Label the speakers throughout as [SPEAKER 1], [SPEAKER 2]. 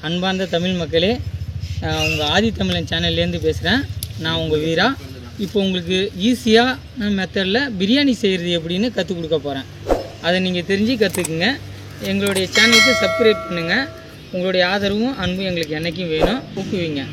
[SPEAKER 1] அன்பார்ந்த தமிழ் மக்களே, உங்கள் ஆதி தமிழன் சேனல்லேருந்து பேசுகிறேன். நான் உங்கள் வீரா. இப்போ உங்களுக்கு ஈஸியாக மெத்தடில் பிரியாணி செய்கிறது எப்படின்னு கற்றுக் கொடுக்க போகிறேன். அதை நீங்கள் தெரிஞ்சு கற்றுக்குங்க. எங்களுடைய சேனலுக்கு சப்ஸ்கிரைப் பண்ணுங்கள். உங்களுடைய ஆதரவும் அன்பும் எங்களுக்கு என்றைக்கும் வேணும். ஊக்குவிங்க.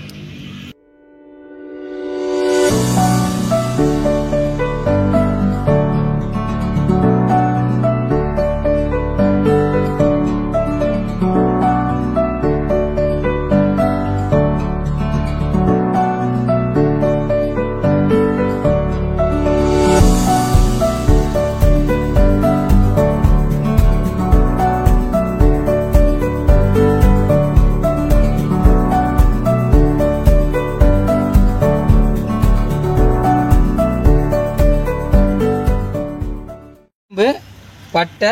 [SPEAKER 1] பட்டை,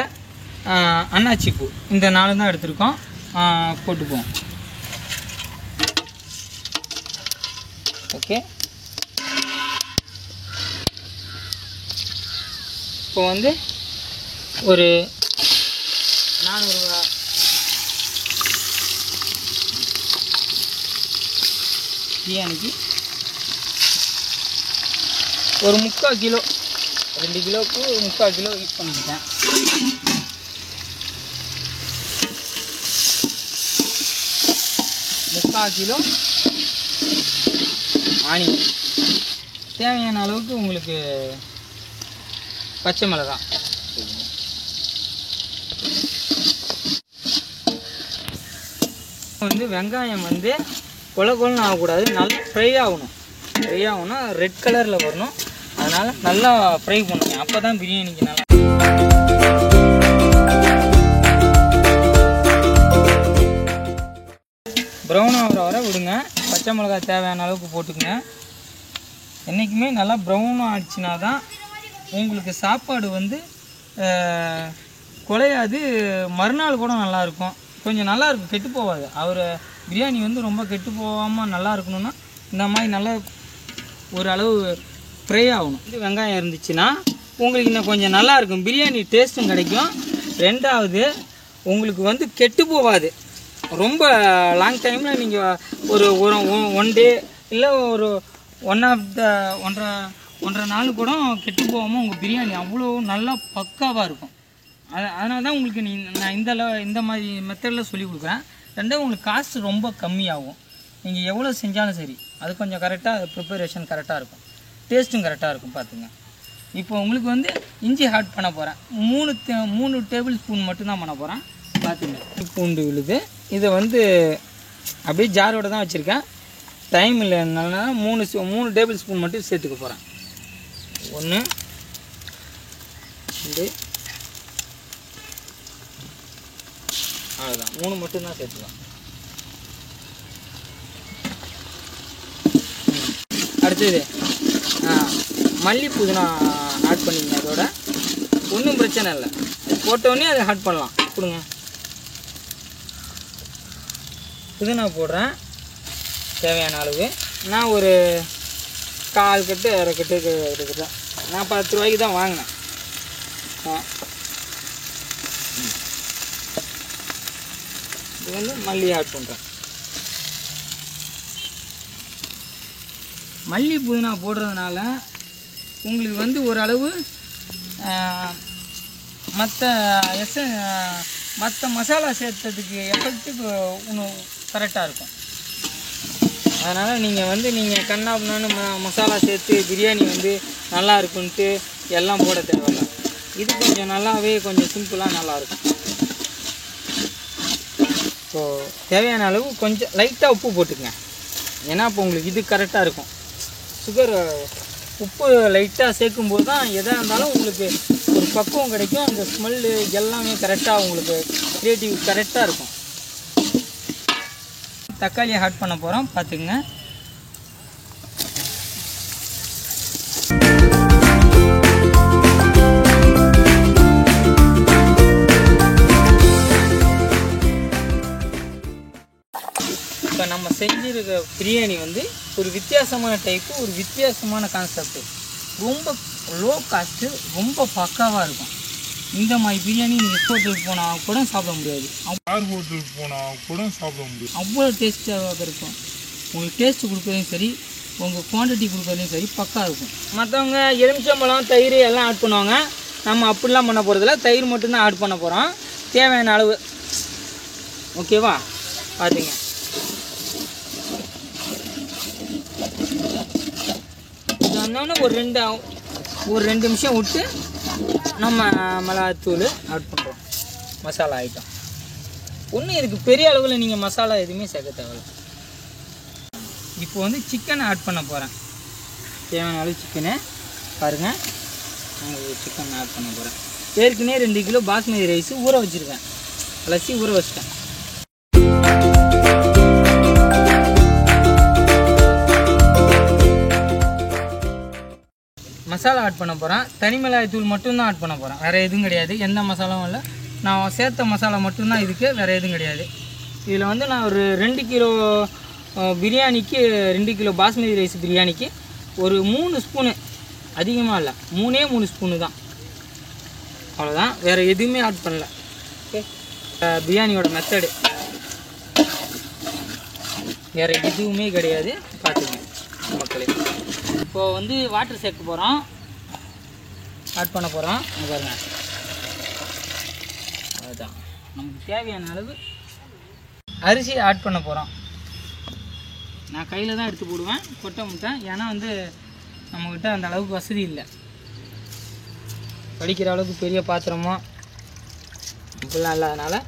[SPEAKER 1] அன்னாச்சிப்பூ இந்த 4 தான் எடுத்துருக்கோம். போட்டுப்போம். ஓகே, இப்போ வந்து ஒரு 400 பிரியாணிக்கு ஒரு 3/4 கிலோ, 2 கிலோவுக்கு 3/4 கிலோ யூஸ் பண்ணிக்கிட்டேன். கிலோ ஆனியன், தேவையான அளவுக்கு உங்களுக்கு பச்சை மிளகாய், வந்து வெங்காயம் வந்து கொலன்னு ஆகக்கூடாது, நல்லா ஃப்ரை ஆகணும். ஃப்ரை ஆகணும்னா ரெட் கலரில் வரணும். அதனால் நல்லா ஃப்ரை பண்ணுங்க. அப்போ தான் பிரியாணிக்கு நல்லா. ப்ரௌன் ஆகிற வர விடுங்க. பச்சை மிளகாய் தேவையான அளவுக்கு போட்டுக்குங்க. என்றைக்குமே நல்லா ப்ரௌனாக ஆச்சுன்னா தான் உங்களுக்கு சாப்பாடு வந்து குலையாது, மறுநாள் கூட நல்லாயிருக்கும். கொஞ்சம் நல்லாயிருக்கும், கெட்டு போகாது. பிரியாணி வந்து ரொம்ப கெட்டு போகாமல் நல்லா இருக்கணும்னா இந்த மாதிரி நல்லா ஒரு அளவு ஃப்ரை ஆகணும். இது வெங்காயம் இருந்துச்சுன்னா உங்களுக்கு இன்னும் கொஞ்சம் நல்லாயிருக்கும், பிரியாணி டேஸ்ட்டும் கிடைக்கும். ரெண்டாவது உங்களுக்கு வந்து கெட்டு போகாது. ரொம்ப லாங் டைமில் நீங்கள் ஒரு 1 டே இல்லை ஒரு 1.5 நாள் கூட கெட்டு போகாமல் உங்கள் பிரியாணி அவ்வளோ நல்லா பக்காவாக இருக்கும். அதனால தான் உங்களுக்கு நான் இந்த மாதிரி மெத்தடில் சொல்லி கொடுக்குறேன். ரெண்டாவது உங்களுக்கு காஸ்ட் ரொம்ப கம்மியாகும். நீங்கள் எவ்வளோ செஞ்சாலும் சரி, அது கொஞ்சம் கரெக்டாக ப்ரிப்பரேஷன் கரெக்டாக இருக்கும், டேஸ்ட்டும் கரெக்டாக இருக்கும். பார்த்துங்க. இப்போ உங்களுக்கு வந்து இஞ்சி ஆட் பண்ண போகிறேன். 3 டேபிள் ஸ்பூன் மட்டும்தான் பண்ண போகிறேன். பார்த்துங்க, பூண்டு விழுது. இதை வந்து அப்படியே ஜாரோட தான் வச்சுருக்கேன். டைம் இல்லைனால 3 டேபிள் ஸ்பூன் மட்டும் சேர்த்துக்க போகிறேன். 1 2 அவ்வளோதான், 3 மட்டும்தான் சேர்த்துக்கலாம். அடுத்தது மல்லி புதினா ஆட் பண்ணிங்க. அதோட ஒன்றும் பிரச்சனை இல்லை, போட்டோடனே அதை ஆட் பண்ணலாம். கொடுங்க. புதினா போடுறேன் தேவையான அளவு. நான் ஒரு 1/4 கட்டு 1/2 கட்டு எடுத்துட்டேன். நான் 10 ரூபாய்க்கு தான் வாங்கினேன். இது வந்து மல்லி ஆட் பண்ணுறேன். மல்லி புதினா போடுறதுனால உங்களுக்கு வந்து ஓரளவு மற்ற மசாலா சேர்த்ததுக்கு எஃபெக்ட்டுக்கு இன்னும் கரெக்டாக இருக்கும். அதனால் நீங்கள் கண்ணாப்புனான்னு மசாலா சேர்த்து பிரியாணி வந்து நல்லா இருக்குன்ட்டு எல்லாம் போட தேவையில்லை. இது கொஞ்சம் நல்லாவே கொஞ்சம் சிம்பிளாக நல்லாயிருக்கும். ஸோ தேவையான அளவு கொஞ்சம் லைட்டாக உப்பு போட்டுக்கங்க. ஏன்னா இப்போ உங்களுக்கு இது கரெக்டாக இருக்கும். உப்பு லைட்டாக சேர்க்கும்போது தான் எதாக இருந்தாலும் உங்களுக்கு ஒரு பக்குவம் கிடைக்கும். அந்த ஸ்மெல்லு எல்லாமே கரெக்டாக உங்களுக்கு கிரியேட்டிவ் கரெக்டாக இருக்கும். தக்காளியை ஆட் பண்ண போகிறோம். பார்த்துக்குங்க. இப்போ நம்ம செஞ்சிருக்க பிரியாணி வந்து ஒரு வித்தியாசமான டைப்பு, ஒரு வித்தியாசமான கான்செப்ட். ரொம்ப லோ காஸ்ட்டு, ரொம்ப பக்காவாக இருக்கும். இந்த மாதிரி பிரியாணி நீங்கள் ஹோட்டலுக்கு போனால் கூட சாப்பிட முடியாது.
[SPEAKER 2] ஹோட்டலுக்கு போனால் கூட சாப்பிட முடியாது.
[SPEAKER 1] அவ்வளோ டேஸ்ட்டாக இருக்கும். உங்களுக்கு டேஸ்ட்டு கொடுக்குறதையும் சரி, உங்கள் குவான்டிட்டி கொடுக்குறதையும் சரி பக்கா இருக்கும். மற்றவங்க எலுமிச்சம்பழம், தயிர் எல்லாம் ஆட் பண்ணுவாங்க. நம்ம அப்படிலாம் பண்ண போகிறதில்ல. தயிர் மட்டும்தான் ஆட் பண்ண போகிறோம். தேவையான அளவு. ஓகேவா? பார்த்துங்க. இது வந்தோடனே ஒரு ரெண்டு நிமிஷம் விட்டு நம்ம மிளகாத்தூள் ஆட் பண்ணுறோம். மசாலா ஐட்டம் ஒன்றும் இதுக்கு பெரிய அளவில் நீங்கள் மசாலா எதுவுமே சேர்க்க தேவையில்லை. இப்போ வந்து சிக்கன் ஆட் பண்ண போகிறேன். தேவையான அளவு சிக்கனு பாருங்கள். நான் சிக்கன் ஆட் பண்ண போகிறேன். ஏற்கனவே 2 கிலோ பாஸ்மதி ரைஸ் ஊற வச்சுருக்கேன். அலசி ஊற வச்சிட்டேன். மசாலா ஆட் பண்ண போகிறேன். தனி மிளகாய் தூள் மட்டும்தான் ஆட் பண்ண போகிறேன். வேறு எதுவும் கிடையாது. எந்த மசாலாவும் இல்லை. நான் சேர்த்த மசாலா மட்டும்தான் இதுக்கு, வேறு எதுவும் கிடையாது. இதில் வந்து நான் ஒரு 2 கிலோ பிரியாணிக்கு, 2 கிலோ பாஸ்மதி ரைஸ் பிரியாணிக்கு ஒரு 3 ஸ்பூனு, அதிகமாக இல்லை, 3 ஸ்பூனு தான். அவ்வளோதான். வேறு எதுவுமே ஆட் பண்ணல. ஓகே, பிரியாணியோட மெத்தடு வேறு எதுவுமே கிடையாது. பார்த்துக்கங்க மக்களே. இப்போது வந்து வாட்டர் சேர்க்க போகிறோம். ஆட் பண்ண போகிறோம். பாருங்க, அதுதான் நமக்கு தேவையான அளவு அரிசி ஆட் பண்ண போகிறோம். நான் கையில் தான் எடுத்து போடுவேன், கொட்டை முட்டை. ஏன்னா வந்து நம்மக்கிட்ட அந்த அளவுக்கு வசதி இல்லை. படிக்கிற அளவுக்கு பெரிய பாத்திரமோ இப்படிலாம் இல்லாதனால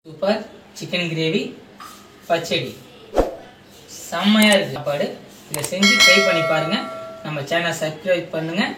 [SPEAKER 1] சூப்பர் சிக்கன் கிரேவி பச்சடி செம்மையாக இருக்குது சாப்பாடு. இதை செஞ்சு ட்ரை பண்ணி பாருங்கள். நம்ம சேனல் சப்ஸ்கிரைப் பண்ணுங்கள்.